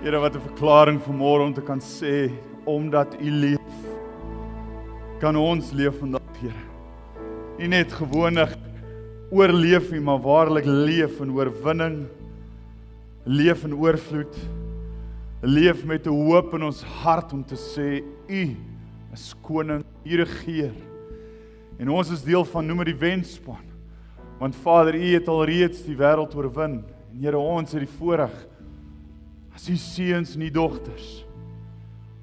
Here, wat 'n verklaring vanmôre om te kan sê, omdat U leef, kan ons leef vandag, Here. Nie net gewoonlik oorleef nie, maar waarlik leef in oorwinning, leef in oorvloed, leef met 'n hoop in ons hart om te sê, U is koning, U regeer. En ons is deel van, noem dit die wenspan. Want Vader, U het alreeds die wêreld oorwin. En Here, ons het die voorreg as U seuns en U dogters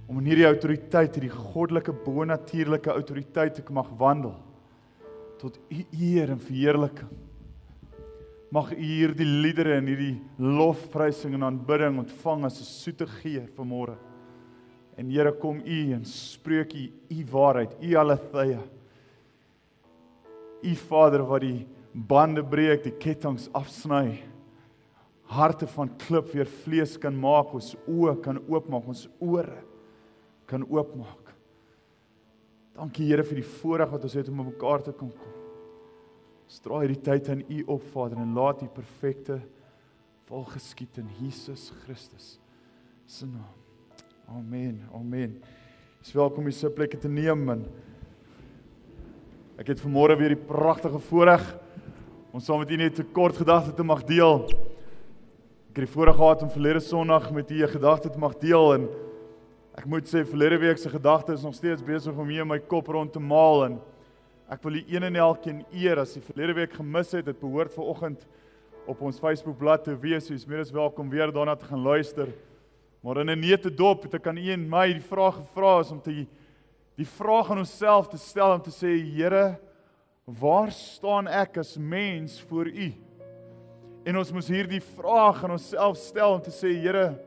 om in hierdie autoriteit, hierdie goddelike, bonatuurlike autoriteit te mag wandel tot U eer en verheerliking. Mag U hierdie liedere en hierdie lofprysing en aanbidding ontvang as 'n soete geur vanmôre. En Here, kom U en spreek U waarheid, U aletheia. U Vader wat die bande breek, die kettinge afsny, harte van klip weer vlees kan maak, ons oë kan oopmaak, ons ore kan oopmaak. Dankie Here vir die voorreg wat ons het om by mekaar te kan kom. Ons draai hierdie tyd aan U op, Vader, en laat U perfekte wil geskied in Jesus Christus se naam. Amen, amen. Is welkom om die plekke te neem. En ek het vanmôre weer die pragtige voorreg om saam met U net 'n kort gedagte te mag deel. Ek het die voorreg gehad om verlede Sondag met U 'n gedagte te mag deel, en ek moet sê, verlede week se gedagte is nog steeds besig om hier in my kop rond te maal, en ek wil U een en elkeen eer. As jy verlede week gemis het, dit behoort vanoggend op ons Facebookblad te wees. U is meer as welkom weer daarna te gaan luister. Maar in 'n neutedop het ek aan U en my die vraag gevra is om die vraag aan onsself te stel, om te sê, Here, waar staan ek as mens voor U? En ons moes hierdie vraag aan onsself stel om te sê, Here,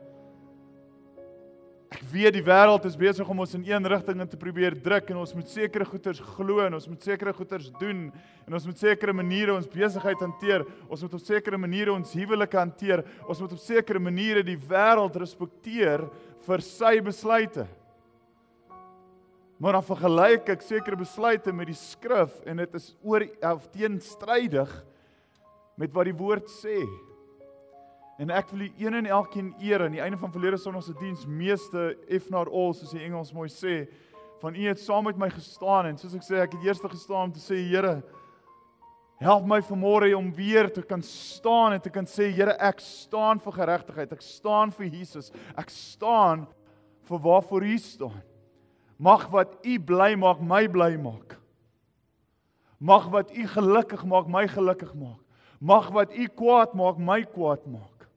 ek weet die wêreld is besig om ons in een rigting in te probeer druk, en ons moet sekere goeders glo, en ons moet sekere goeders doen, en ons moet sekere maniere ons besigheid hanteer, ons moet op sekere maniere ons huwelike hanteer, ons moet op sekere maniere die wêreld respekteer vir sy besluite. Maar dan vergelyk ek sekere besluite met die skrif, en dit is teenstrydig met wat die woord sê. En ek wil U een en elkeen eer aan die einde van verlede Sondag se diens, meeste if not all, soos die Engels mooi sê, van U het saam met my gestaan, en soos ek sê, ek het eers gestaan om te sê, Here, help my vanmôre om weer te kan staan en te kan sê, Here, ek staan vir geregtigheid, ek staan vir Jesus, ek staan vir waarvoor U staan. Mag wat U bly maak, my bly maak. Mag wat U gelukkig maak, my gelukkig maak. Mag wat U kwaad maak, my kwaad maak.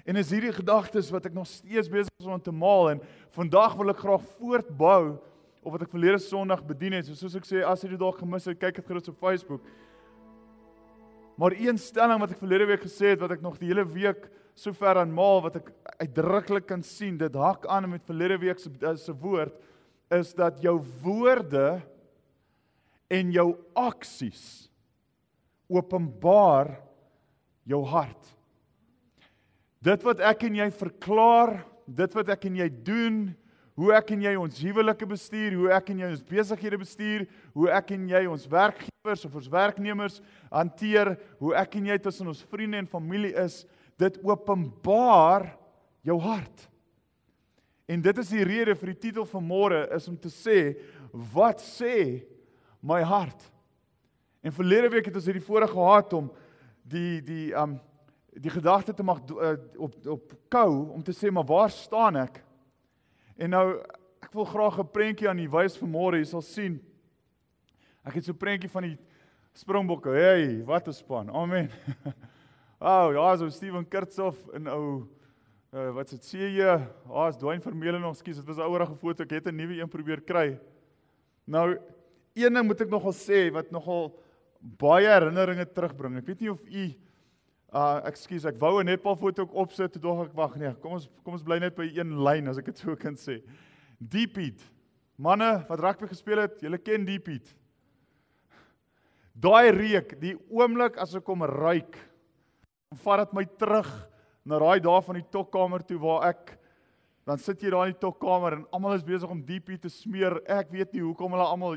En is hierdie gedagtes wat ek nog steeds besig is om te maal, en vandag wil ek graag voortbou op wat ek verlede Sondag bedien het. Soos ek sê, as jy dit dalk gemis het, kyk dit gerus op Facebook. Maar een stelling wat ek verlede week gesê het, wat ek nog die hele week so ver aan maal, wat ek uitdruklik kan sien, dit hak aan met verlede week se woord, is dat jou woorde en jou aksies openbaar jou hart. Dit wat ek en jy verklaar, dit wat ek en jy doen, hoe ek en jy ons huwelike bestuur, hoe ek en jy ons besighede bestuur, hoe ek en jy ons werkgewers of ons werknemers hanteer, hoe ek en jy tussen ons vriende en familie is, dit openbaar jou hart. En dit is die rede vir die titel van môre, is om te sê, wat sê my hart? En verlede week het ons hierdie voorreg gehad om die gedagte te mag op kou, om te sê, maar waar staan ek? En nou, ek wil graag 'n prentjie aan u wys vanmôre. Jy sal sien, ek het so 'n prentjie van die Springbokke. Hey, wat 'n span, amen. Ja, so Steven Kurtzoff en wat is dit, CJ, is Dwayne Vermeulen nog, skus, dit was 'n ouerige foto, ek het 'n nuwe een probeer kry. Nou, een ding moet ek nogal sê, wat nogal baie herinneringe terugbring. Ek weet nie of u, ek wou 'n netbal foto ook opsit, toe dog ek, wag nee, kom ons bly net by een lyn, as ek dit so kan sê. Deep Heat, manne wat rugby gespeel het, julle ken Deep Heat. Daai reuk, die oomblik as ek kom ruik, vat dit my terug na daai dae van die tokkamer toe, waar dan sit jy daar in die tokkamer, en almal is besig om Deep Heat te smeer. Ek weet nie hoekom hulle almal,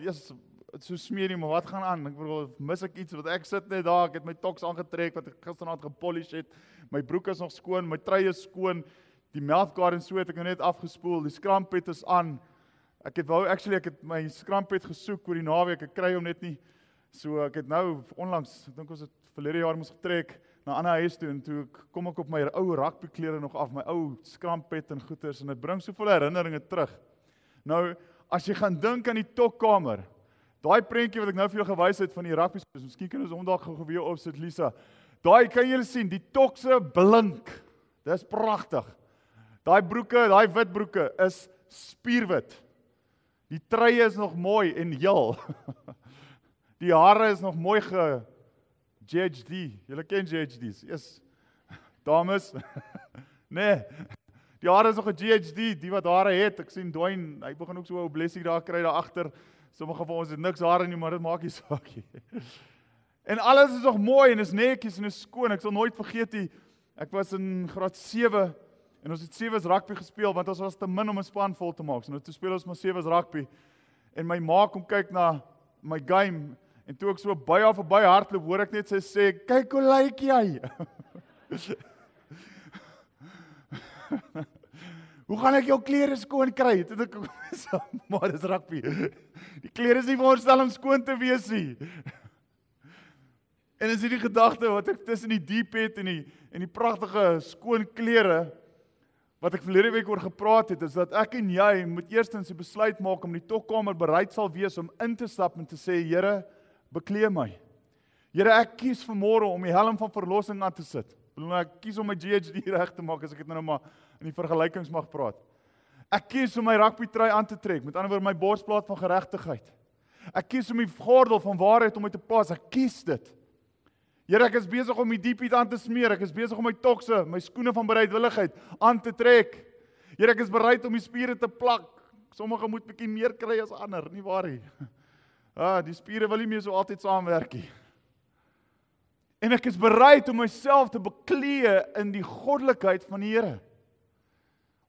so smeer nie, maar wat gaan aan? Ek bedoel, mis ek iets, wat ek sit net daar, ek het my toks aangetrek, wat ek gisteraand gepolish het, my broek is nog skoon, my trui is skoon, Die melkkar en so het ek nou net afgespoel, die skrampet is aan. Ek het my skrampet gesoek oor die naweek, ek kry hom net nie. So ek het nou onlangs, ek dink ons het verlede jaar moes getrek na 'n ander huis toe en toe kom ek op my ou rugbyklere nog af, my ou skrampet en goeters en dit bring soveel herinneringe terug. Nou, as jy gaan dink aan die tokkamer, daai prentjie wat ek nou vir jou gewys het van die rugby, miskien kan ons hom dalk gou weer opsit, Lisa. Daai kan julle sien, die tokse blink. Dis pragtig. Daai broeke, daai wit broeke is spierwit. Die truie is nog mooi en heel. Die hare is nog mooi GHD. Julle ken GHD's. Yes. Dames. Nee. Die hare is nog 'n GHD, die wat hare het. Ek sien Dwayne, hy begin ook so 'n blessie daar kry daar agter. Sommige van ons het niks hare nie, maar dit maak nie saak nie. En alles is nog mooi en is netjies en is skoon. Ek sal nooit vergeet nie. Ek was in graad 7 en ons het 7's rugby gespeel want ons was te min om 'n span vol te maak. So nou toe speel ons maar 7's rugby. En my ma kom kyk na my game en toe ek so by haar verby hardloop, hoor ek net sy sê, "Kyk hoe lyk jy." Hoe gaan ek jou klere skoon kry? Toe ek sê, "Maar dis rugby. Die klere is nie veronderstel om skoon te wees nie." En is hierdie gedagte wat ek tussen die diep het en die pragtige skoon klere wat ek verlede week oor gepraat het, is dat ek en jy moet eerstens die besluit maak om die tokkamer bereid sal wees om in te stap en te sê, "Here, beklee my. Here, ek kies vanmôre om die helm van verlossing aan te sit. Ek kies om my GHD reg te maak as ek dit nou maar in die vergelykings mag praat. Ek kies om my rugbytrui aan te trek, met ander woorde my borsplaat van geregtigheid. Ek kies om die gordel van waarheid om my te pas. Ek kies dit. Here, ek is besig om die diepiet aan te smeer. Ek is besig om my tokse, my skoene van bereidwilligheid aan te trek. Here, ek is bereid om die spiere te plak. Sommige moet bietjie meer kry as ander, nie waar nie? Die spiere wil nie meer so altyd saamwerk nie. En ek is bereid om myself te beklee in die goddelikheid van die Here.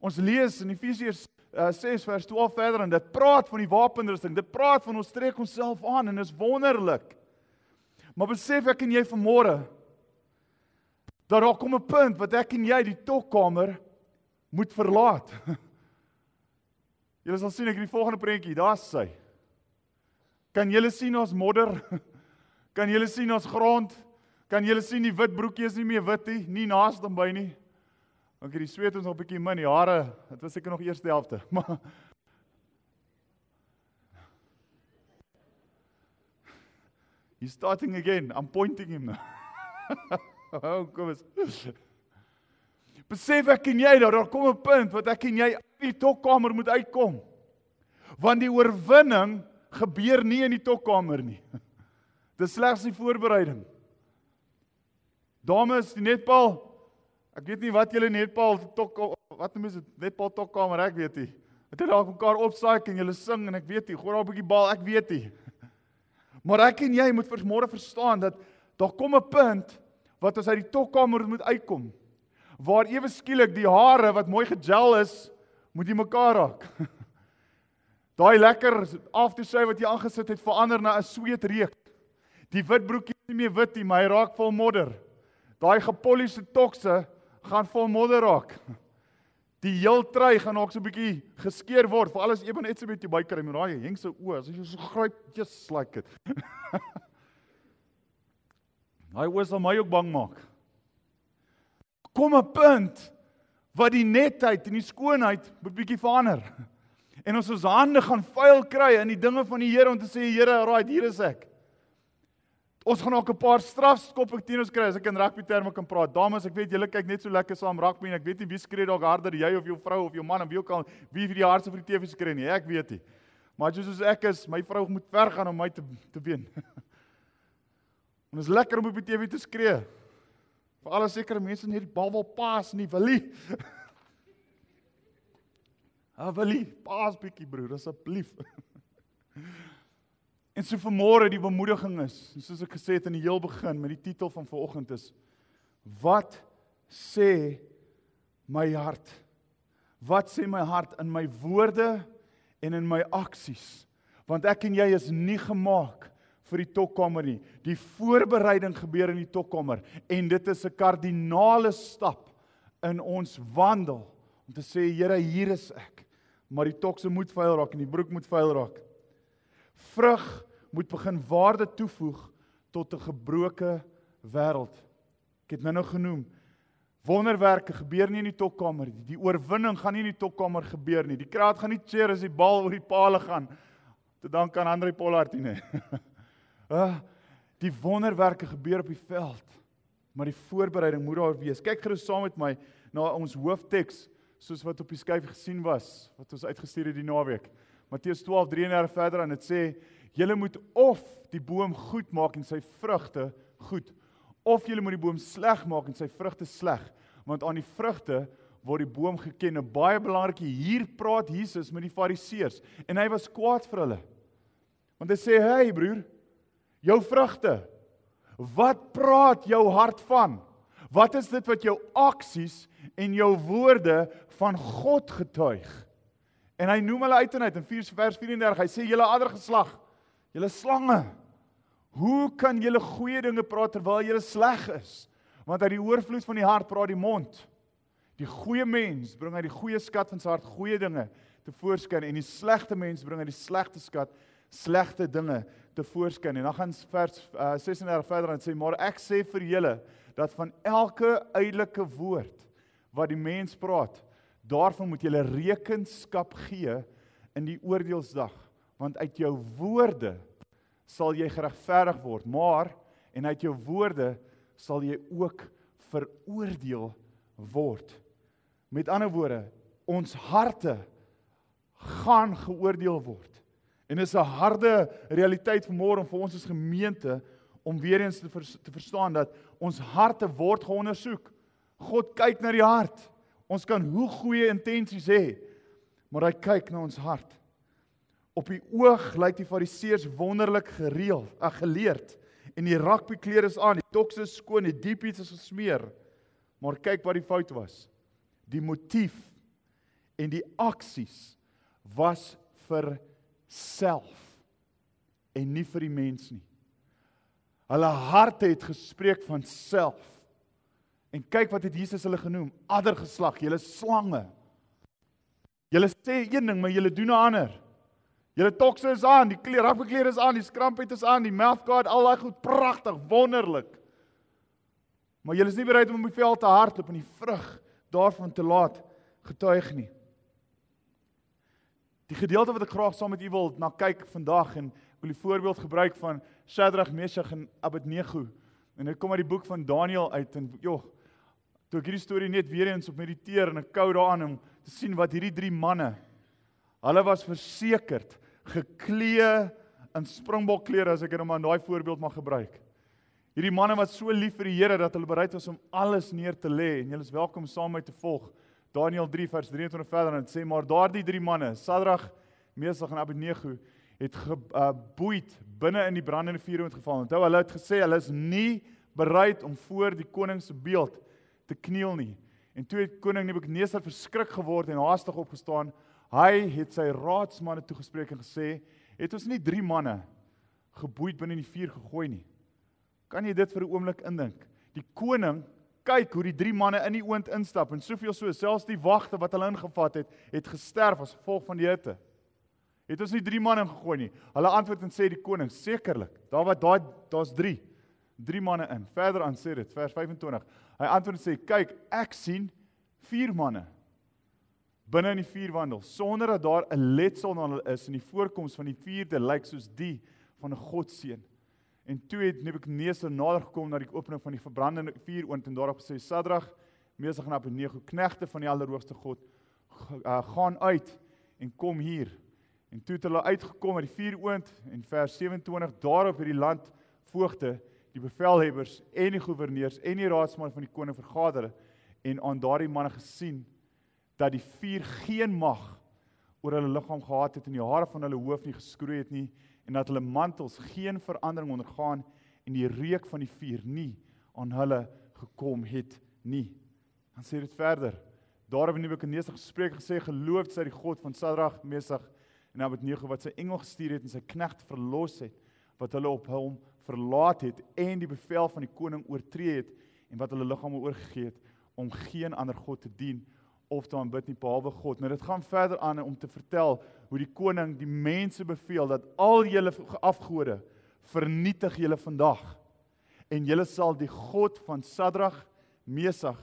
Ons lees in Efesiërs 6 vers 12 verder en dit praat van die wapenrusting. Dit praat van ons trek onsself aan en is wonderlik. Maar besef ek en jy vanmôre dat daar kom 'n punt wat ek en jy die tokkamer moet verlaat. Julle sal sien ek in die volgende prentjie, daar's sy. Kan julle sien ons modder? Kan julle sien ons grond? Kan julle sien die wit broekie is nie meer wit nie naaste by nie. Okay, die sweet is nog 'n bietjie min, die hare, dit was seker nog eerste helfte. Maar he's starting again. I'm pointing him now. Kom eens. Besef ek en jy dat daar kom 'n punt wat ek en jy uit die tokkamer moet uitkom. Want die oorwinning gebeur nie in die tokkamer nie. Dis slegs die voorbereiding. Dames, die netbal, ek weet nie wat julle netbal wat noem dit netbal tokkamer, ek weet nie. Het dalk mekaar opsaai en julle sing en ek weet nie, gooi daar 'n bietjie bal, ek weet nie. Maar ek en jy moet vanmôre verstaan dat daar kom 'n punt wat ons uit die tokkamer moet uitkom. Waar ewe skielik die hare wat mooi gegel is, moet jy mekaar raak. Daai lekker aftershave wat jy aangesit het verander na 'n sweetreuk. Die wit broekie is nie meer wit nie, maar hy raak vol modder. Daai gepolished tokse gaan vol modder raak. Die heel trui gaan ook so 'n bietjie geskeer word, veral as jy net so 'n bietjie bykry met daai hengse oë, as jy so gryp, just like it. Daai oë sal my ook bang maak. Kom 'n punt wat die netheid en die skoonheid moet bietjie verander. En ons hande gaan vuil kry in die dinge van die Here om te sê, Here, right, hier is ek. Ons gaan ook 'n paar strafskoppe teen ons kry as ek in rugby terme kan praat. Dames, ek weet julle kyk net so lekker saam rugby en ek weet nie wie skree dalk harder, jy of jou vrou of jou man en wie vir die hardste vir die TV skree nie. Ek weet nie. Maar soos ek is, my vrou moet ver gaan om my te wen. En dit is lekker om op die TV te skree. Vir alle sekere mense net die bal wil paas nie, wil nie. Willie, paas bietjie broer, asseblief. En so vanmôre die bemoediging is, soos ek gesê het in die heel begin met die titel van vanoggend is, wat sê my hart? Wat sê my hart in my woorde en in my aksies? Want ek en jy is nie gemaak vir die tokkamer nie. Die voorbereiding gebeur in die tokkamer en dit is 'n kardinale stap in ons wandel om te sê, Here, hier is ek, maar die tokse moet vuil raak en die broek moet vuil raak. Vrug moet begin waarde toevoeg tot 'n gebroke wêreld. Ek het nou genoem, wonderwerke gebeur nie in die tokkamer nie. Die oorwinning gaan nie in die tokkamer gebeur nie. Die kraat gaan nie cheer as die bal oor die palle gaan. Te dank aan André Pollard nie. Die wonderwerke gebeur op die veld, maar die voorbereiding moet daar wees. Kyk gerus saam met my na ons hoofteks, soos wat op die skyf gesien was, wat ons uitgestuur het die naweek. Matteus 12:33 verder, en dit sê, julle moet of die boom goed maak en sy vrugte goed, of julle moet die boom sleg maak en sy vrugte sleg, want aan die vrugte word die boom geken. En baie belangrik, hier praat Jesus met die fariseërs, en hy was kwaad vir hulle, want hy sê, hey broer, jou vrugte, wat praat jou hart van? Wat is dit wat jou aksies en jou woorde van God getuig? En hy noem hulle uit en uit, in vers 34, hy sê, julle addergeslag, julle slange, hoe kan julle goeie dinge praat terwyl julle sleg is? Want uit die oorvloed van die hart praat die mond. Die goeie mens bring uit die goeie skat van sy hart goeie dinge tevoorskyn, en die slegte mens bring uit die slegte skat slegte dinge tevoorskyn. En dan gaan vers 36 verder en sê, maar ek sê vir julle, dat van elke uitelike woord wat die mens praat, daarvan moet julle rekenskap gee in die oordeelsdag, want uit jou woorde sal jy geregverdig word, maar, en uit jou woorde sal jy ook veroordeel word. Met ander woorde, ons harte gaan geoordeel word. En dit is 'n harde realiteit vanmôre vir ons as gemeente, om weer eens te verstaan dat ons harte word geondersoek. God kyk na die hart. Ons kan hoe goeie intensies hê, maar hy kyk na ons hart. Op die oog lyk die fariseërs wonderlik geleerd, en die rugbyklere is aan, die tokse is skoon, die diepies is gesmeer. Maar kyk wat die fout was. Die motief en die aksies was vir self en nie vir die mens nie. Hulle harte het gespreek van self. En kyk wat het Jesus hulle genoem, addergeslag, julle slange. Julle sê een ding, maar julle doen 'n ander. Julle tokse is aan, die rugbyklere is aan, die skrampet is aan, die mouthguard, al daai goed, pragtig, wonderlik. Maar julle is nie bereid om op die veld te hardloop en die vrug daarvan te laat getuig nie. Die gedeelte wat ek graag saam met u wil na kyk vandag, en ek wil die voorbeeld gebruik van Shadrach, Meshach en Abednego. En dit kom uit die boek van Daniël uit, en toe ek hierdie storie net weer eens op mediteer, en ek kou daaraan om te sien wat hierdie 3 manne, hulle was versekerd, geklee in springbokklere, as ek dit maar in daai voorbeeld mag gebruik. Hierdie manne was so lief vir die Here, dat hulle bereid was om alles neer te lê, en julle is welkom saam met te volg. Daniël 3 vers 23 verder, en het sê, maar daardie 3 manne, Shadrach, Meshach en Abednego, het geboeid binne in die brandende vuur geval. Onthou, hulle het gesê, hulle is nie bereid om voor die koning se beeld te kniel nie. En toe het koning Nebukadnesar verskrik geword en haastig opgestaan. Hy het sy raadsmanne toegespreek en gesê, het ons nie 3 manne geboeid binne in die vuur gegooi nie? Kan jy dit vir 'n oomblik indink? Die koning kyk hoe die 3 manne in die oond instap, en soveel so, selfs die wagte wat hulle ingevat het, het gesterf as gevolg van die hitte. Het ons nie 3 manne gegooi nie? Hulle antwoord en sê die koning, sekerlik, daar's 3 manne in. Verder aan sê dit, vers 25. Hy antwoord en sê, kyk, ek sien 4 manne binne in die vuur wandel, sonder dat daar 'n letsel aan hulle is, en die voorkoms van die 4de lyk soos die van 'n godseun. En toe het Nebukadnesar nader gekom na die opening van die verbrandende vuuroond, en daarop gesê, Shadrach, Meshach en Abednego, knegte van die Allerhoogste God, gaan uit en kom hier. En toe het hulle uitgekom uit die vuuroond, en vers 27, daarop het die landvoogde, die bevelhebbers en die goewerneurs en die raadsman van die koning vergader, en aan daardie manne gesien, dat die vuur geen mag oor hulle liggaam gehad het, en die hare van hulle hoof nie geskroei het nie, en dat hulle mantels geen verandering ondergaan, en die reuk van die vuur nie aan hulle gekom het nie. Dan sê dit verder, daarop het Nebukadnesar gespreek gesê, geloofd sy die God van Shadrach, Meshach en Abednego, wat sy engel gestuur het en sy knegte verlos het, wat hulle op hom verlaat het, en die bevel van die koning oortree het, en wat hulle liggame oorgegee het, om geen ander God te dien, of te aanbid nie, behalwe God. Nou dit gaan verder aan om te vertel hoe die koning die mense beveel, dat al julle afgode vernietig julle vandag. En julle sal die God van Sadrag, Mesach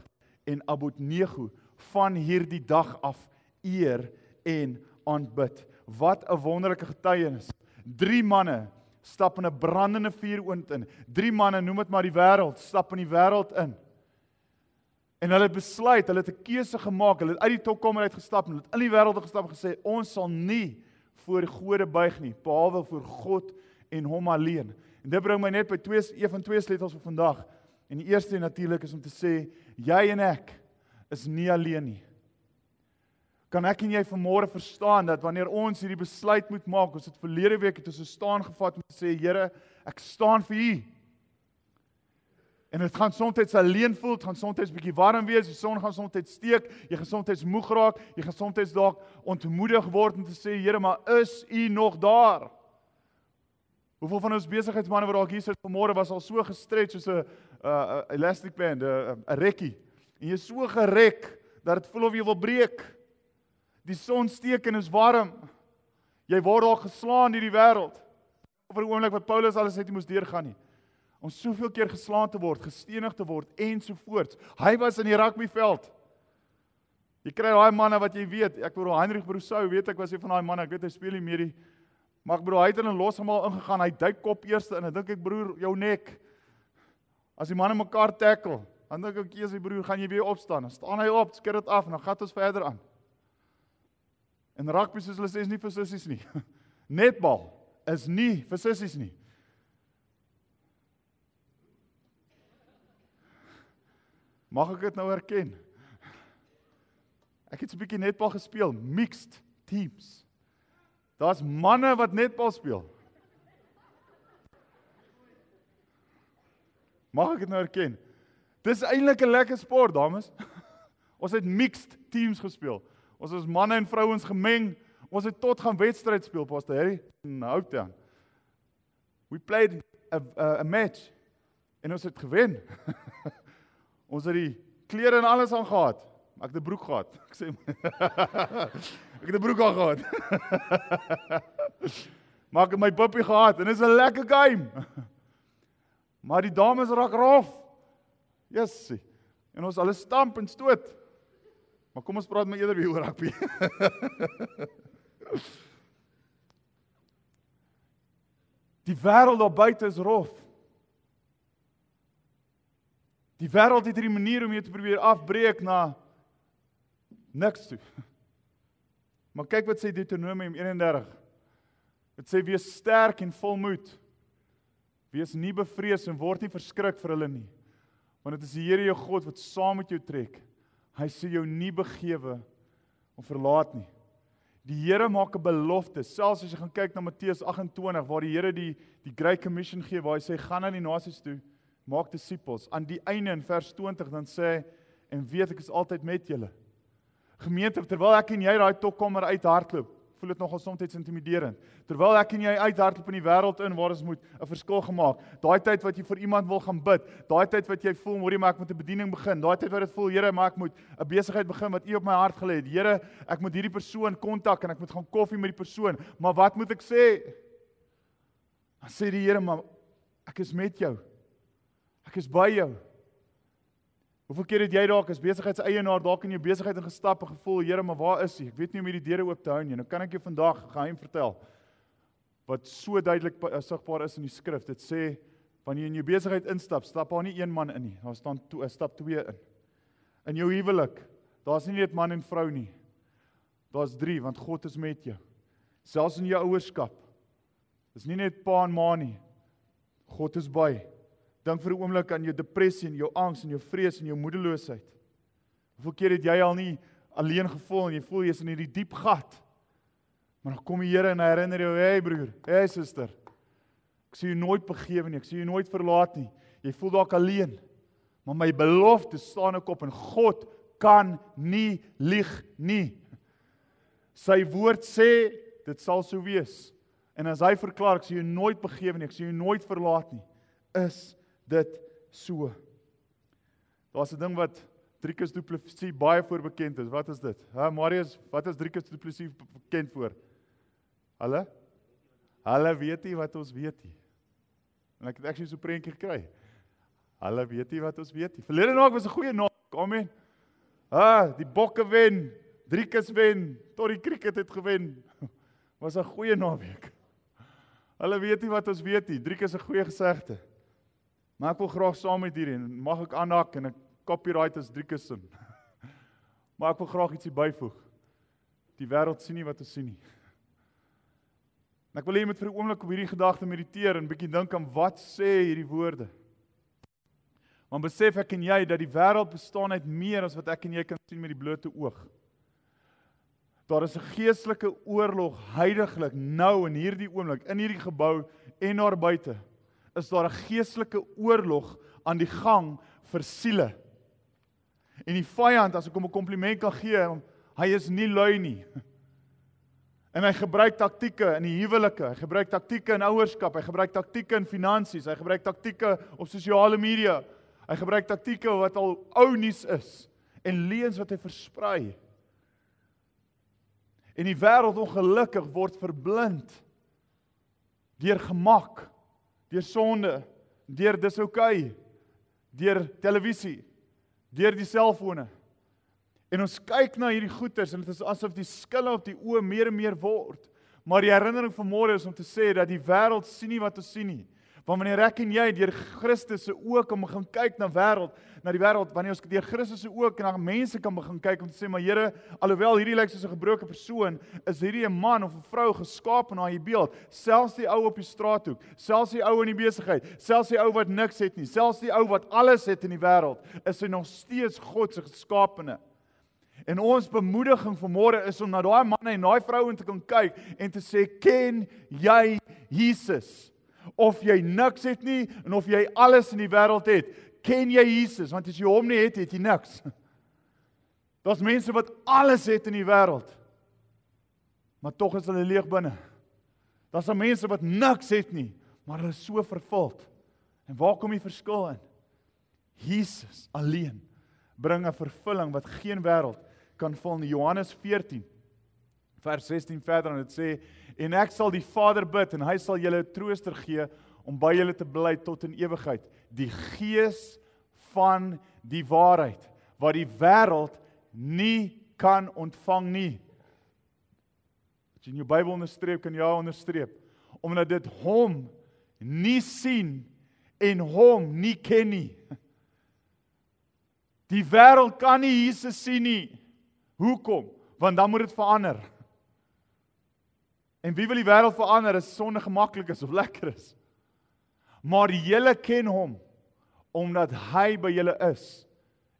en Abednego van hierdie dag af eer en aanbid. Wat 'n wonderlike getuienis. 3 manne stap in 'n brandende vuuroond in. 3 manne, noem dit maar die wêreld, stap in die wêreld in. En hulle het besluit, hulle het 'n keuse gemaak, hulle het uit die topkamer uitgestap en hulle het in die wêreld gestap en gesê, ons sal nie voor gode buig nie, behalwe voor God en hom alleen. En dit bring my net by een van twee sleutels vir vandag. En die eerste natuurlik is om te sê, jy en ek is nie alleen nie. Kan ek en jy vanmôre verstaan dat wanneer ons hierdie besluit moet maak, ons het verlede week het ons 'n staan gevat om te sê, Here, ek staan vir U. En dit gaan soms alleen voel, dit gaan soms bietjie warm wees, die son gaan soms steek, jy gaan soms moeg raak, jy gaan soms dalk ontmoedig word om te sê, Here, maar is U nog daar? Hoeveel van ons besigheidsmanne wat dalk hier sit vanmôre was al so gestretch soos 'n elastic band, 'n rekkie. En jy is so gerek dat dit voel of jy wil breek. Die son steek en is warm. Jy word al geslaan deur die wêreld. Vir 'n oomblik wat Paulus alles het, hy moes deurgaan nie. Om soveel keer geslaan te word, gestenig te word ensovoorts. Hy was in die rugbyveld. Jy kry daai manne wat jy weet, ek bedoel Heinrich Brousseau, weet ek was een van daai manne, ek weet hy speel nie meer nie. Maar ek bedoel hy het in 'n losgemaal ingegaan, hy duik kop eerste in en dink ek broer, jou nek. As die manne mekaar tackle, dan dink ek eers die broer, gaan jy weer opstaan? Dan staan hy op, skud dit af en dan gaan ons verder aan. En rugby soos hulle sê is nie vir sissies nie. Netbal is nie vir sissies nie. Mag ek dit nou erken? Ek het 'n bietjie netbal gespeel, mixed teams. Daar's manne wat netbal speel. Mag ek dit nou erken? Dis eintlik 'n lekker sport, dames. Ons het mixed teams gespeel. Ons is manne en vrouens gemeng. Ons het tot gaan wedstryd speel, Pastor Harry. Nou dan. We played a match. En ons het gewen. Ons het die klere en alles aan gehad. Ek het 'n broek gehad. Ek sê ek het 'n broek aan gehad. Maar ek het my puppy gehad en dit is 'n lekker game. Maar die dames raak rof. Jessie. En ons alles stamp en stoot. Maar kom ons praat maar eerder weer oor rugby. Die wêreld daar buite is rof. Die wêreld het hierdie manier om jou te probeer afbreek na niks toe. Maar kyk wat sê Deuteronomium 31. Dit sê wees sterk en volmoed. Wees nie bevrees en word nie verskrik vir hulle nie. Want dit is die Here jou God wat saam met jou trek. Hy sê jou nie begewe of verlaat nie. Die Here maak 'n belofte, selfs as jy gaan kyk na Matteus 28, waar die Here die Great Commission gee, waar hy sê, gaan na die nasies toe, maak disippels. Aan die einde in vers 20, dan sê hy, en weet ek is altyd met julle. Gemeente, terwyl ek en jy daai topkamer uithardloop, voel dit nogal soms intimiderend. Terwyl ek en jy uithardloop in die wêreld in, waar ons moet 'n verskil gemaak. Daai tyd wat jy vir iemand wil gaan bid, daai tyd wat jy voel, hoorie, maar ek moet 'n bediening begin, daai tyd wat dit voel, Here, maar ek moet 'n besigheid begin wat U op my hart gelê het. Here, ek moet hierdie persoon kontak en ek moet gaan koffie met die persoon. Maar wat moet ek sê? Dan sê die Here, maar ek is met jou. Ek is by jou. Hoeveel keer het jy dalk as besigheidseienaar dalk in jou besigheid ingestap en gevoel, Here, maar waar is U? Ek weet nie hoe om hierdie deure oop te hou nie. Nou kan ek jou vandag geheim vertel wat so duidelik sigbaar is in die skrif. Dit sê wanneer jy in jou besigheid instap, stap daar nie een man in nie. Daar staan stap 2 in. In jou huwelik, daar's nie net man en vrou nie. Daar's 3 want God is met jou. Selfs in jou ouerskap. Dis nie net pa en ma nie. God is by. Dink vir 'n oomblik aan jou depressie en jou angs en jou vrees en jou moedeloosheid. Hoeveel keer het jy al nie alleen gevoel en jy voel jy's in hierdie diep gat? Maar dan kom die Here en hy herinner jou, hey broer, hey suster, ek sê jy nooit begewe nie, ek sê jy nooit verlaat nie. Jy voel dalk alleen, maar my belofte staan ek op en God kan nie lieg nie. Sy woord sê, dit sal so wees. En as hy verklaar, ek sê jy nooit begewe nie, ek sê jy nooit verlaat nie, is dit so. Daar's 'n ding wat Driekus Du Plessis baie voorbekend is. Wat is dit? Marius, wat is Driekus Du Plessis bekend voor? Hulle weet nie wat ons weet nie. En ek het actually so 'n prentjie gekry. Hulle weet nie wat ons weet nie. Verlede naweek was 'n goeie naweek, amen. Die Bokke wen, Driekus wen, tot die cricket het gewen. Was 'n goeie naweek. Hulle weet nie wat ons weet nie. Driekus is 'n goeie gesegde. Maar ek wil graag saam met hierdie, en mag ek aanhaak en ek copyright as Driekus sin. Maar ek wil graag ietsie byvoeg. Die wêreld sien nie wat ons sien nie. En ek wil hê jy moet vir 'n oomblik op hierdie gedagte mediteer en bietjie dink aan wat sê hierdie woorde. Want besef ek en jy dat die wêreld bestaan uit meer as wat ek en jy kan sien met die blote oog. Daar is 'n geestelike oorlog huidiglik nou in hierdie oomblik, in hierdie gebou en daar buite. Is daar 'n geestelike oorlog aan die gang vir siele. En die vyand, as ek hom 'n kompliment kan gee, hy is nie lui nie. En hy gebruik taktieke in die huwelike, hy gebruik taktieke in ouerskap, hy gebruik taktieke in finansies, hy gebruik taktieke op sosiale media, hy gebruik taktieke wat al ou nuus is, en leuns wat hy versprei. En die wêreld ongelukkig word verblind deur gemak, deur sonde, deur dis oukei, deur televisie, deur die selfone. En ons kyk na hierdie goeters en dit is asof die skille op die oë meer en meer word. Maar die herinnering van môre is om te sê dat die wêreld sien nie wat ons sien nie. Want wanneer ek en jy deur Christus se oë kan begin kyk na die wêreld, wanneer ons deur Christus se oë na mense kan begin kyk om te sê, maar Here, alhoewel hierdie lyk soos 'n gebroke persoon, is hierdie 'n man of 'n vrou geskaap na U beeld. Selfs die ou op die straathoek, selfs die ou in die besigheid, selfs die ou wat niks het nie, selfs die ou wat alles het in die wêreld, is hy nog steeds God se geskaapene. En ons bemoediging vanmôre is om na daai manne en daai vroue te kan kyk en te sê, ken jy Jesus? Of jy niks het nie, en of jy alles in die wêreld het, ken jy Jesus? Want as jy hom nie het, het jy niks. Daar's mense wat alles het in die wêreld, maar tog is hulle leeg binne. Daar's mense wat niks het nie, maar hulle is so vervuld. En waar kom die verskil in? Jesus alleen bring 'n vervulling wat geen wêreld kan vul nie. Johannes 14 vers 16 verder en dit sê, en ek sal die Vader bid en hy sal julle 'n trooster gee om by julle te bly tot in ewigheid, die Gees van die waarheid, wat die wêreld nie kan ontvang nie. As jy in jou Bybel onderstreep, kan jy onderstreep, omdat dit hom nie sien en hom nie ken nie. Die wêreld kan nie Jesus sien nie. Hoekom? Want dan moet dit verander. En wie wil die wêreld verander as sonde gemaklik is of lekker is? Maar julle ken hom, omdat hy by julle is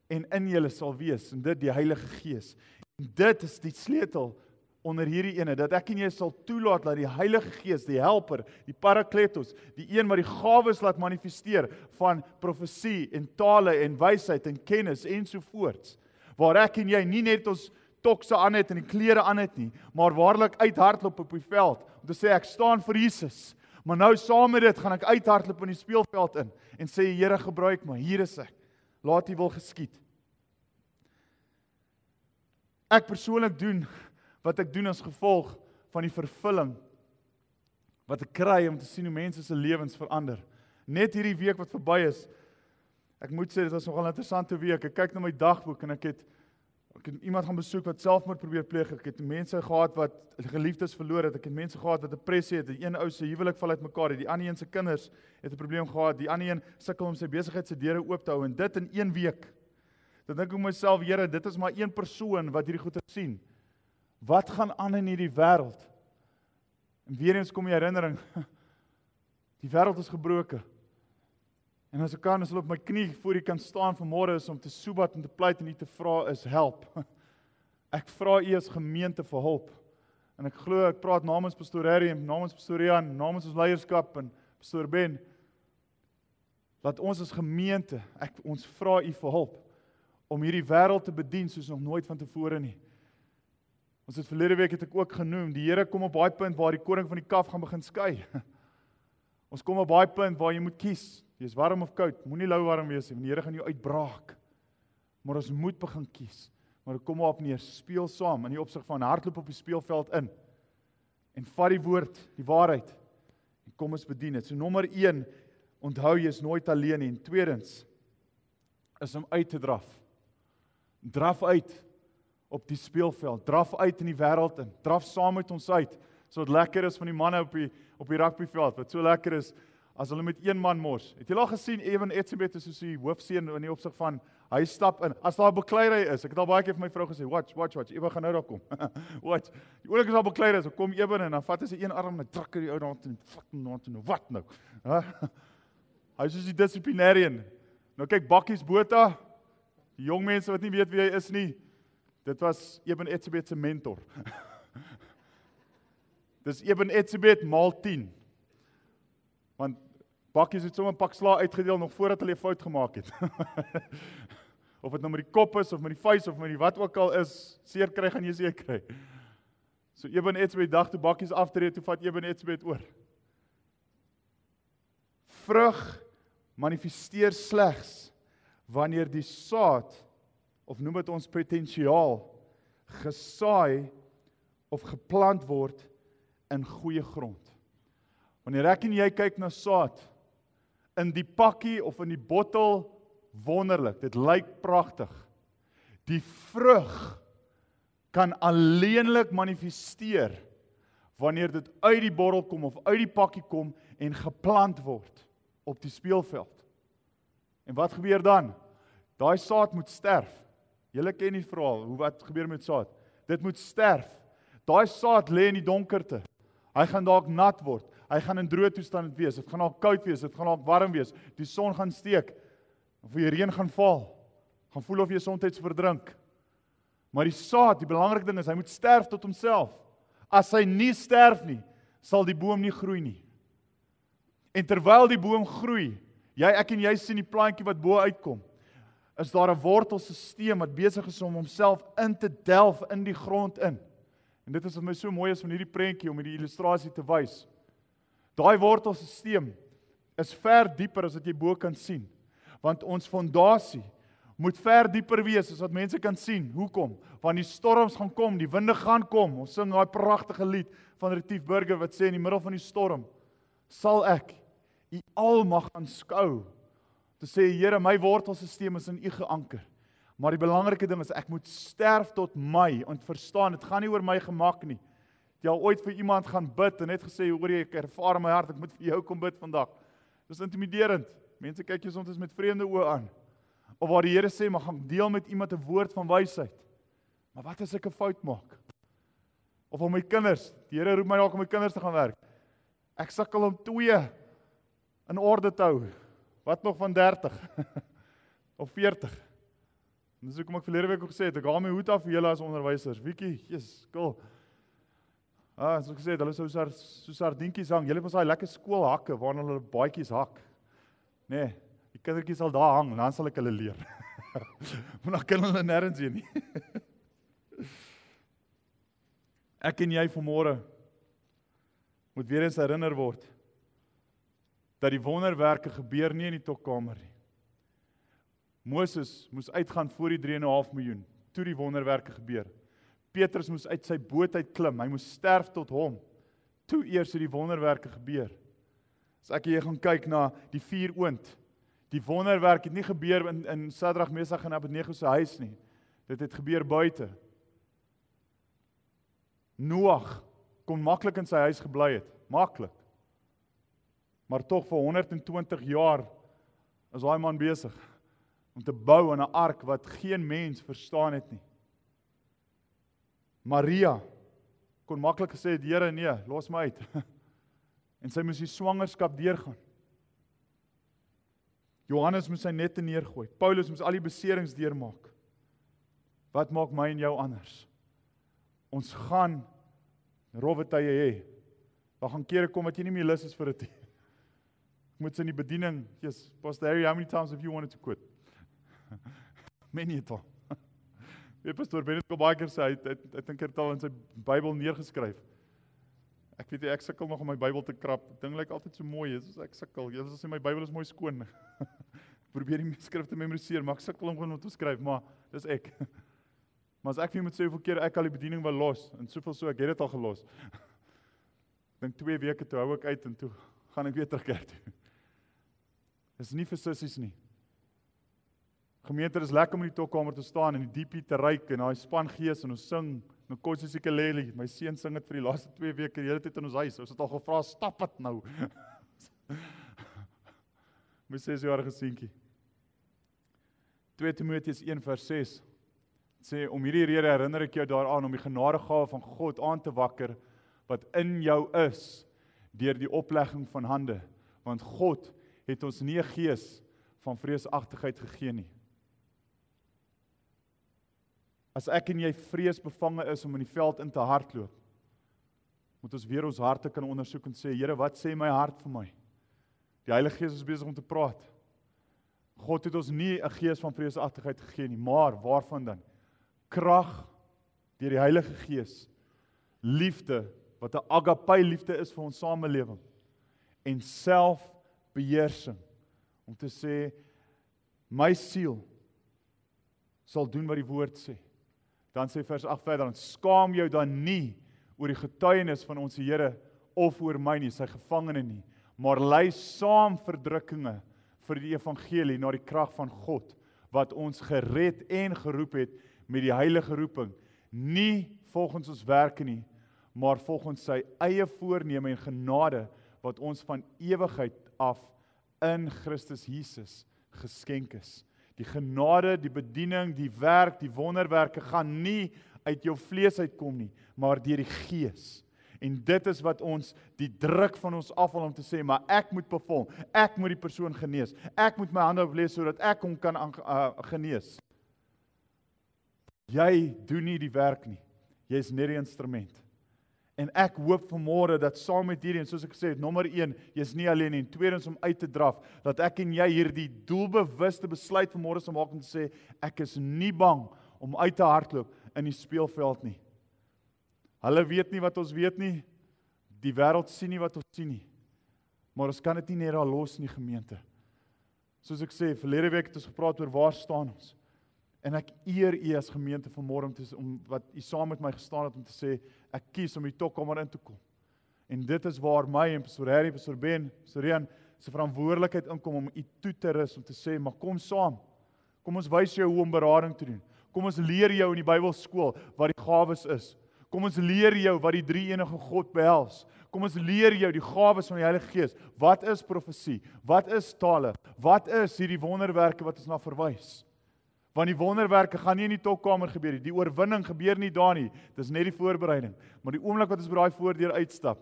en in julle sal wees, en dit die Heilige Gees. En dit is die sleutel onder hierdie ene, dat ek en jy sal toelaat dat die Heilige Gees, die helper, die parakletos, die een wat die gawes laat manifesteer van profesie en tale en wysheid en kennis ensovoorts, waar ek en jy nie net ons tokse aan het en die klere aan het nie, maar waarlik uithardloop op die veld, om te sê ek staan vir Jesus, maar nou saam met dit gaan ek uithardloop in die speelveld in, en sê Here gebruik my, hier is ek, laat U wil geskied. Ek persoonlik doen wat ek doen as gevolg van die vervulling wat ek kry om te sien hoe mense se lewens verander. Net hierdie week wat verby is, ek moet sê dit was nogal 'n interessante week. Ek kyk na my dagboek en ek het iemand gaan besoek wat selfmoord probeer pleeg. Ek het mense gehad wat geliefdes verloor het. Ek het mense gehad wat depressie het. Die een ou se huwelik val uitmekaar. Die ander een se kinders het 'n probleem gehad. Die ander een sukkel om sy besigheid se deure oop te hou en dit in 1 week. Dan dink ek myself, Here, dit is maar een persoon wat hierdie goeie sien. Wat gaan aan in hierdie wêreld? En weer eens kom die herinnering, die wêreld is gebroken. En as ek kan, as ek op my knie voor U kan staan vanmôre is om te soebat en te pleit en U te vra is help. Ek vra U as gemeente vir hulp. En ek glo, ek praat namens Pastoor Harry, namens Pastoor Jan, namens ons leierskap en Pastoor Ben, dat ons as gemeente, ons vra U vir hulp, om hierdie wêreld te bedien soos nog nooit van tevore nie. Ons het verlede week het ek ook genoem, die Here kom op daai punt waar die koring van die kalf gaan begin skei. Ons kom op daai punt waar jy moet kies, jy is warm of koud, moenie lou warm wees nie, want die Here gaan jou uitbraak. maar ons moet begin kies. Maar ek kom maar op neer, speel saam in die opsig van hardloop op die speelveld in. En vat die woord, die waarheid, en kom ons bedien dit. So nommer 1, onthou jy is nooit alleen nie. En tweedens, is om uit te draf. Draf uit op die speelveld, draf uit in die wêreld in, draf saam met ons uit. So wat lekker is van die manne op die rugbyveld, wat so lekker is, as hulle met een man mors. Het julle al gesien, Ewen Etzebeth is soos die hoofseun in die opsig van, hy stap in, as daar bekleierery is, ek het al baie keer vir my vrou gesê, watch, Ewen gaan nou daar kom. Watch, die oomblik as daar bekleierery is, dan kom Ewen en dan vat hy sy een arm en druk hy die ou daar toe, wat nou? Hy is soos die disciplinarian. Nou kyk, Bakkies Botha, die jong mense wat nie weet wie hy is nie, dit was Ewen Etzebeth se mentor. Dis Ewen Etzebeth maal 10. Want Bakkies het sommer 'n pak slaag uitgedeel nog voordat hulle 'n fout gemaak het. Of dit nou met die kop is, of met die vuis, of met die wat ook al is, seer kry gaan jy seer kry. So Ewen Etzebeth dag toe Bakkies aftree, toe vat Ewen Etzebeth oor. Vrug manifesteer slegs wanneer die saad, of noem dit ons potensiaal, gesaai of geplant word in goeie grond. Wanneer ek en jy kyk na saad, in die pakkie of in die bottel, wonderlik, dit lyk pragtig. Die vrug kan alleenlik manifesteer, wanneer dit uit die bottel kom of uit die pakkie kom en geplant word op die speelveld. En wat gebeur dan? Daai saad moet sterf. Julle ken die verhaal, wat gebeur met saad? Dit moet sterf. Daai saad lê in die donkerte. Hy gaan dalk nat word. Hy gaan in droë toestand wees. Dit gaan dalk koud wees, dit gaan dalk warm wees. Die son gaan steek. Of die reën gaan val. Gaan voel of jy soms verdrink. Maar die saad, die belangrike ding is, hy moet sterf tot homself. As hy nie sterf nie, sal die boom nie groei nie. En terwyl die boom groei, ek en jy sien die plantjie wat bo uitkom, is daar 'n wortelstelsel wat besig is om homself in te delf in die grond in. En dit is wat my so mooi is van hierdie prentjie om hierdie illustrasie te wys. Daai wortelstelsel is ver dieper as wat jy bo kan sien. Want ons fondasie moet ver dieper wees as wat mense kan sien. Hoekom? Want die storms gaan kom, die winde gaan kom. Ons sing daai pragtige lied van Retief Burger wat sê in die middel van die storm sal ek U almag aanskou. Te sê, Here, my wortelstelsel is in U geanker. Maar die belangrike ding is, ek moet sterf tot my, en verstaan, dit gaan nie oor my gemak nie. Het jy al ooit vir iemand gaan bid, en net gesê, hoor jy, ek ervaar in my hart, ek moet vir jou kom bid vandag. Dis intimiderend. Mense kyk jy soms met vreemde oë aan. Of waar die Here sê, maar gaan deel met iemand 'n woord van wysheid. Maar wat as ek 'n fout maak? Of om my kinders, die Here roep my dalk om my kinders te gaan werk. Ek sukkel om 2 in orde te hou. Wat nog van 30? Of 40? En dis hoekom ek verlede week ook gesê het, ek haal my hoed af vir julle as onderwysers. Wiekie, Jesus, cool. Soos ek gesê het, hulle so sardientjies hang. Julle het mos daai lekker skoolhakke waarna hulle baadjies hak. Nee, die kindertjies sal daar hang en dan sal ek hulle leer. Maar dan kan hulle nêrens heen nie. Ek en jy vanmôre moet weer eens herinner word dat die wonderwerke gebeur nie in die tokkamer nie. Moses moes uitgaan voor die 3,5 miljoen, toe die wonderwerke gebeur. Petrus moes uit sy boot uitklim, hy moes sterf tot hom, toe eers het die wonderwerke gebeur. As ek en jy gaan kyk na die 4 oond, die wonderwerk het nie gebeur in Sadrag, Mesach en Abednego se huis nie, dit het gebeur buite. Noag kon maklik in sy huis gebly het, maklik. Maar tog vir 120 jaar is daai man besig om te bou aan 'n ark wat geen mens verstaan het nie. Maria kon maklik gesê het, Here, nee, los my uit. En sy moes die swangerskap deurgaan. Johannes moes sy nette neergooi. Paulus moes al die beserings deurmaak. Wat maak my en jou anders? Ons gaan rowwe tye hê. Daar gaan kere kom wat jy nie meer lus is vir dit. Ek moet in die bediening, yes, Pastor Harry, how many times have you wanted to quit? Many a time. Pastor Bennett kom baie keer sê, hy dink hy het al in sy Bybel neergeskryf. Ek weet ek sukkel nog om my Bybel te krap. Ding lyk altyd so mooi, ek sukkel. Jy sê my Bybel is mooi skoon. probeer die skrif te memoriseer, maar ek sukkel om te skryf, maar dis ek. Maar as ek vir jou moet sê hoeveel keer ek al die bediening wil los, en soveel so, ek het dit al gelos. Ek dink 2 weke toe hou ek uit, en toe gaan ek weer terug kerk toe. Dis nie vir sissies nie. Gemeente, is lekker om in die tokkamer te staan, en die diepie te ryk, en daai span gees, en ons sing, en ons kos is ukulele, my seun sing dit vir die laaste 2 weke, die hele tyd in ons huis, ons het al gevra, stap het nou. My 6-jarige seentjie. 2 Timoteus 1:6 sê, om hierdie rede herinner ek jou daaraan, om die genadegawe van God aan te wakker, wat in jou is, deur die oplegging van hande, want God het ons nie 'n gees van vreesagtigheid gegee nie. As ek en jy vreesbevange is om in die veld in te hardloop, moet ons weer ons harte kan ondersoek en sê, Here, wat sê my hart vir my? Die Heilige Gees is besig om te praat. God het ons nie 'n gees van vreesagtigheid gegee nie, maar waarvan dan? Krag deur die Heilige Gees, liefde, wat 'n agape liefde is vir ons samelewing, en selfbeheersing, om te sê, my siel sal doen wat die woord sê. Dan sê vers 8 verder, skaam jou dan nie oor die getuienis van ons Here of oor my nie, sy gevangene nie, maar lei saam verdrukkinge vir die evangelie na die krag van God, wat ons gered en geroep het met die heilige roeping, nie volgens ons werke nie, maar volgens sy eie voorneme en genade, wat ons van ewigheid af in Christus Jesus geskenk is. Die genade, die bediening, die werk, die wonderwerke gaan nie uit jou vlees uitkom nie, maar deur die Gees. En dit is wat ons die druk van ons afhaal om te sê, maar ek moet perform, ek moet die persoon genees, ek moet my hande oplees sodat ek hom kan genees. Jy doen nie die werk nie, jy is net die instrument. En ek hoop vanmôre dat saam met hierdie, en soos ek gesê het, nommer 1, jy is nie alleen nie, en tweedens om uit te draf, dat ek en jy hierdie doelbewuste besluit vanmôre sal maak om te sê, ek is nie bang om uit te hardloop in die speelveld nie. Hulle weet nie wat ons weet nie, die wêreld sien nie wat ons sien nie, maar ons kan dit nie net daar los nie, gemeente. Soos ek sê, verlede week het ons gepraat oor waar staan ons, en ek eer u as gemeente vanmôre om wat u saam met my gestaan het om te sê, ek kies om die tokkamer in te kom. En dit is waar my en Pastor Harry, Pastor Ben, Pastor Rian, se verantwoordelikheid inkom om u toe te rus, om te sê, maar kom saam, kom ons wys jou hoe om berading te doen, kom ons leer jou in die Bybelskool wat die gawes is, kom ons leer jou wat die drie enige God behels, kom ons leer jou die gawes van die Heilige Gees, wat is profesie, wat is tale, wat is hierdie wonderwerke wat ons na verwys. Want die wonderwerke gaan nie in die tokkamer gebeur nie, die oorwinning gebeur nie daar nie, dis net die voorbereiding, maar die oomblik wat ons by daai voordeur uitstap,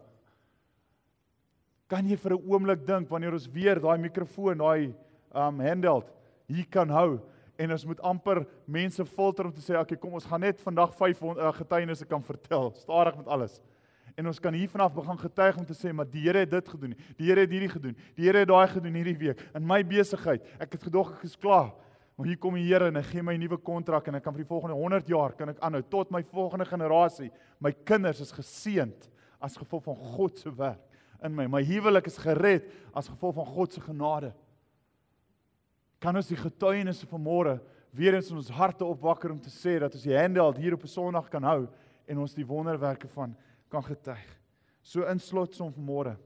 kan jy vir 'n oomblik dink, wanneer ons weer daai mikrofoon, daai handheld, hier kan hou, en ons moet amper mense filter om te sê, okay, kom ons gaan net vandag 5 getuienisse kan vertel, stadig met alles, en ons kan hier vanaf begin getuig om te sê, maar die Here het dit gedoen, die Here het hierdie gedoen, die Here het daai gedoen hierdie week, in my besigheid, ek het gedog ek is klaar, maar hier kom die Here en hy gee my 'n nuwe kontrak en ek kan vir die volgende 100 jaar kan ek aanhou tot my volgende generasie. My kinders is geseënd as gevolg van God se werk in my. My huwelik is gered as gevolg van God se genade. Kan ons die getuienisse van môre weer eens in ons harte opwakker om te sê dat ons die handheld hier op 'n Sondag kan hou en ons die wonderwerke van kan getuig. So in slotsom van môre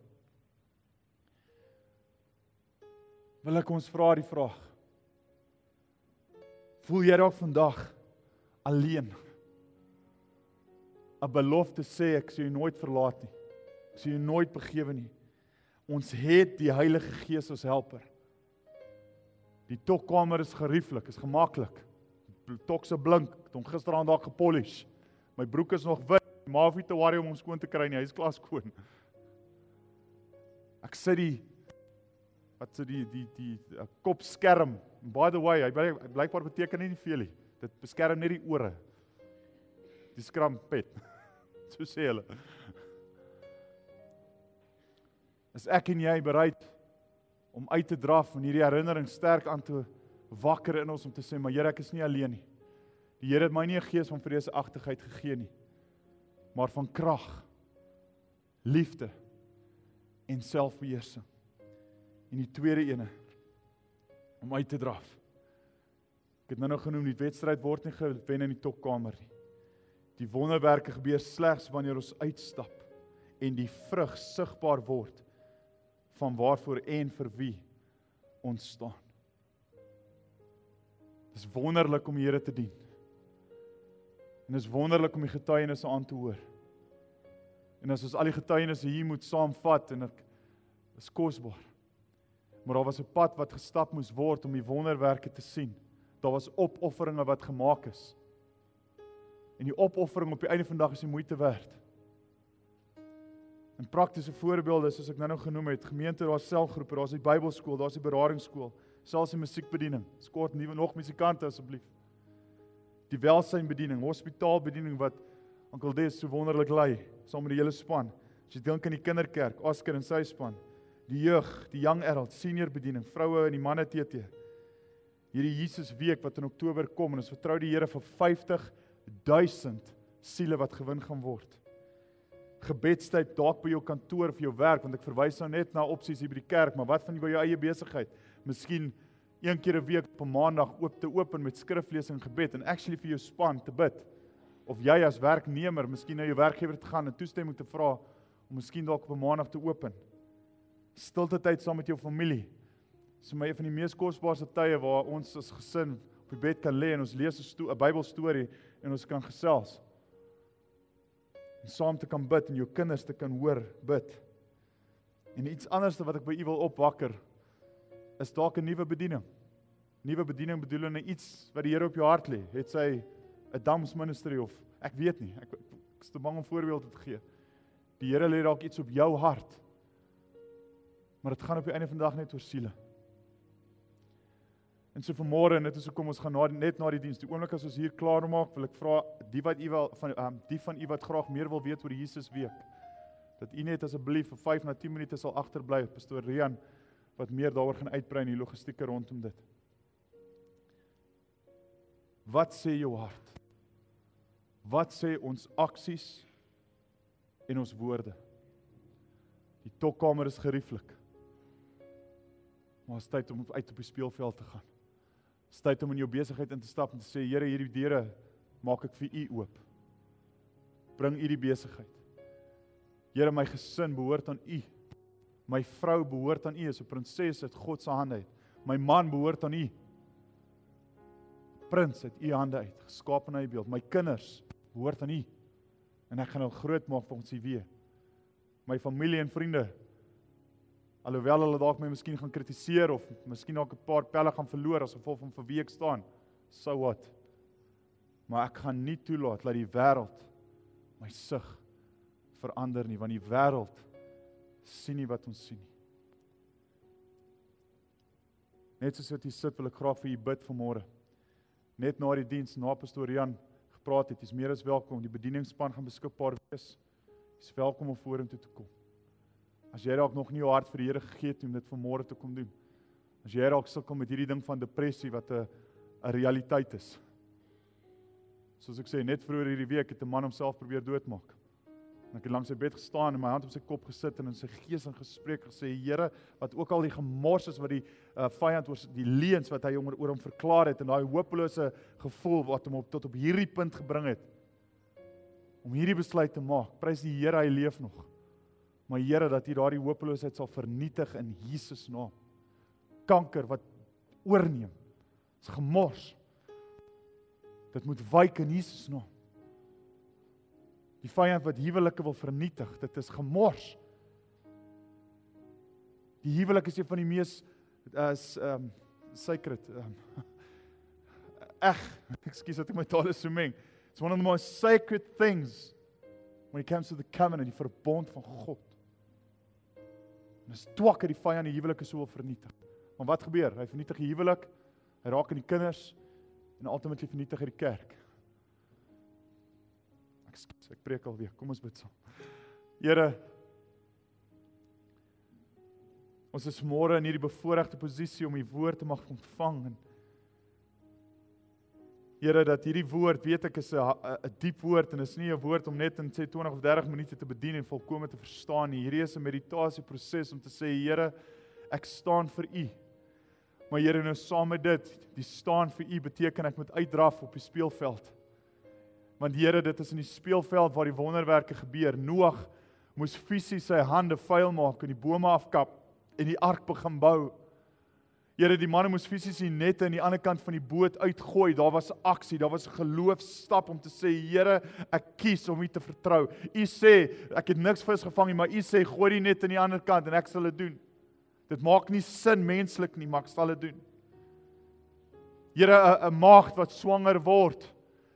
wil ek ons vra die vraag: voel jy dalk vandag alleen? 'n belofte sê ek sal jou nooit verlaat nie. Ek sal jou nooit begewe nie. Ons het die Heilige Gees as helper. Die tokkamer is gerieflik, is gemaklik. Die tok se blink, ek het hom gisteraand daar gepolish. My broek is nog wit, maar hoef nie te worry om hom skoon te kry nie, hy is klaar skoon. Ek sit die kopskerm. By the way, hy blykbaar beteken nie veel nie. Dit beskerm net die ore. Die skrampet. So sê hulle. Is ek en jy bereid om uit te draf en hierdie herinnering sterk aan te wakker in ons om te sê, maar Here, ek is nie alleen nie. Die Here het my nie 'n gees van vreesagtigheid gegee nie, maar van krag, liefde en selfbeheersing. En die tweede ene om uit te draf. Ek het nou genoem, die wedstryd word nie gewen in die topkamer nie. Die wonderwerke gebeur slegs wanneer ons uitstap en die vrug sigbaar word van waarvoor en vir wie ons staan. Dit is wonderlik om die Here te dien. En dit is wonderlik om die getuienisse aan te hoor. En as ons al die getuienisse hier moet saamvat, en ek is kosbaar. Maar daar was 'n pad wat gestap moes word om die wonderwerke te sien. Daar was opofferinge wat gemaak is. En die opoffering op die einde van die dag is die moeite werd. En praktiese voorbeelde, soos ek nou genoem het, gemeente, daar is selgroepe, daar is die Bybelskool, daar is die beradingsskool, selfs die musiekbediening. Skort nuwe nog musikante asseblief. Die welsynbediening, hospitaalbediening wat Onkel Des so wonderlik lei, saam met die hele span. As jy dink aan die kinderkerk, Oscar en sy span, die jeug, die young adult, senior bediening, vroue en die manne TT. Hierdie Jesus week wat in Oktober kom, en ons vertrou die Here vir 50,000 siele wat gewin gaan word. Gebedstyd dalk by jou kantoor of jou werk, want ek verwys nou net na opsies hier by die kerk, maar wat van jy by jou eie besigheid? Miskien een keer 'n week op 'n maandag oop te open met skriflesing en gebed, en actually vir jou span te bid. Of jy as werknemer, miskien na jou werkgewer te gaan en toestemming te vra, om miskien dalk op 'n maandag te open. Stilte tyd saam met jou familie. Dit is vir my een van die mees kosbaarste tye waar ons as gesin op die bed kan lê en ons lees 'n Bybelstorie en ons kan gesels. En saam te kan bid en jou kinders te kan hoor bid. En iets anders wat ek by u wil opwakker, is dalk 'n nuwe bediening. Nuwe bediening bedoel in iets wat die Here op jou hart lê. Het sy 'n Dams ministry of ek weet nie. Ek is te bang om voorbeelde te gee. Die Here lê dalk iets op jou hart. Maar dit gaan op die einde van die dag net oor siele. En so vanmôre, en dit is hoekom ons gaan net na die diens. Die oomblik as ons hier klaar maak, wil ek vra die van u wat graag meer wil weet oor die Jesus week, dat u net asseblief vir 5 na 10 minute sal agterbly, pastoor Rian, wat meer daaroor gaan uitbrei in die logistieke rondom dit. Wat sê jou hart? Wat sê ons aksies en ons woorde? Die topkamer is gerieflik. Maar het is tyd om uit op die speelveld te gaan. Het is tyd om in jou besigheid in te stap en te sê, Here, hierdie deure maak ek vir u oop. Bring u die besigheid. Here, my gesin behoort aan u. My vrou behoort aan u, is 'n prinses uit God se hande uit. My man behoort aan u. Prins uit u hande uit, geskaap na u beeld. My kinders behoort aan u. En ek gaan hulle groot maak volgens u weë. My familie en vriende, alhoewel hulle dalk my miskien gaan kritiseer of miskien dalk 'n paar pelle gaan verloor as gevolg van vir wie ek staan, so what? Maar ek gaan nie toelaat dat die wêreld my sig verander nie, want die wêreld sien nie wat ons sien nie. Net soos wat jy sit, wil ek graag vir u bid vanmôre. Net na die diens, na pastoor Jan gepraat het, is meer as welkom, die bedieningsspan gaan beskikbaar wees. Is welkom om vorentoe te kom. As jy dalk nog nie jou hart vir die Here gegee het om dit vanmôre te kom doen. As jy dalk sukkel met hierdie ding van depressie wat 'n realiteit is. Soos ek sê, net vroeër hierdie week het 'n man homself probeer doodmaak. En ek het langs sy bed gestaan en my hand op sy kop gesit en in sy gees in gespreek gesê, Here, wat ook al die gemors is wat die vyand oor die leuns wat hy oor hom verklaar het en daai hopelose gevoel wat hom tot op hierdie punt gebring het. Om hierdie besluit te maak. Prys die Here, hy leef nog. Maar Here, dat U daardie hopeloosheid sal vernietig in Jesus naam. Kanker wat oorneem, is gemors. Dit moet wyk in Jesus naam. Die vyand wat huwelike wil vernietig, dit is gemors. Die huwelik is een van die mees sacred. Excuse dat ek my taal is so meng. It's one of the most sacred things when it comes to the covenant, die verbond van God. En dis twak dat die vyand die huwelike so wil vernietig. Maar wat gebeur? Hy vernietig die huwelik, hy raak in die kinders en ultimately vernietig hy die kerk. Ek preek alweer, kom ons bid saam. Here, ons is môre in hierdie bevoorregte posisie om U woord te mag ontvang. En Here, dat hierdie woord, weet ek, is 'n diep woord en is nie 'n woord om net in 20 of 30 minute te bedien en volkome te verstaan nie. Hierdie is 'n meditasieproses om te sê, Here, ek staan vir U. Maar Here, nou saam met dit, die staan vir U beteken ek moet uitdraf op die speelveld. Want Here, dit is in die speelveld waar die wonderwerke gebeur. Noag moes fisies sy hande vuil maak en die bome afkap en die ark begin bou. Here, die manne moes fisies die nette aan die ander kant van die boot uitgooi. Daar was aksie, daar was 'n geloofsstap om te sê, Here, ek kies om U te vertrou. U sê, ek het niks vis gevang nie, maar U sê, gooi die net aan die ander kant en ek sal dit doen. Dit maak nie sin menslik nie, maar ek sal dit doen. Here, 'n maagd wat swanger word,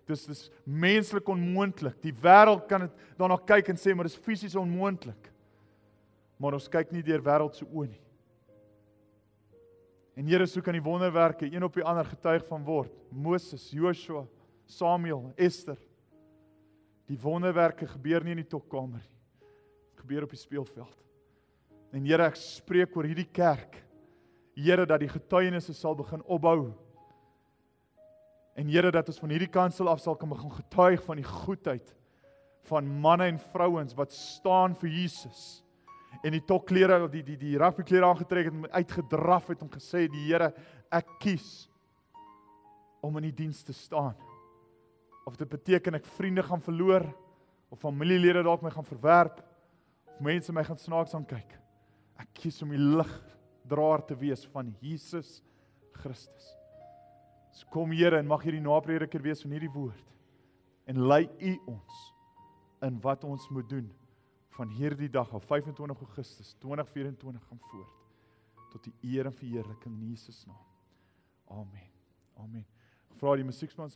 dis menslik onmoontlik. Die wêreld kan dit daarna kyk en sê, maar dis fisies onmoontlik. Maar ons kyk nie deur wêreld se oë nie. En Here, so kan die wonderwerke een op die ander getuig van word. Moses, Joshua, Samuel, Esther. Die wonderwerke gebeur nie in die topkamer nie. Dit gebeur op die speelveld. En Here, ek spreek oor hierdie kerk. Here, dat die getuienisse sal begin opbou. En Here, dat ons van hierdie kansel af sal kan begin getuig van die goedheid van manne en vrouens wat staan vir Jesus. En die tokklere, die rugbyklere aangetrek het, uitgedraf het om gesê, die Here, ek kies om in die diens te staan. Of dit beteken ek vriende gaan verloor, of familielede dalk my gaan verwerp, of mense my gaan snaaks aankyk. Ek kies om die ligdraer te wees van Jesus Christus. So kom Here, en mag hierdie naprediker wees van hierdie woord, en lei U ons in wat ons moet doen van hierdie dag af, 25 Augustus 2024 gaan voort, tot die eer en verheerliking in Jesus naam. Amen. Amen. Ek vra die musiekspan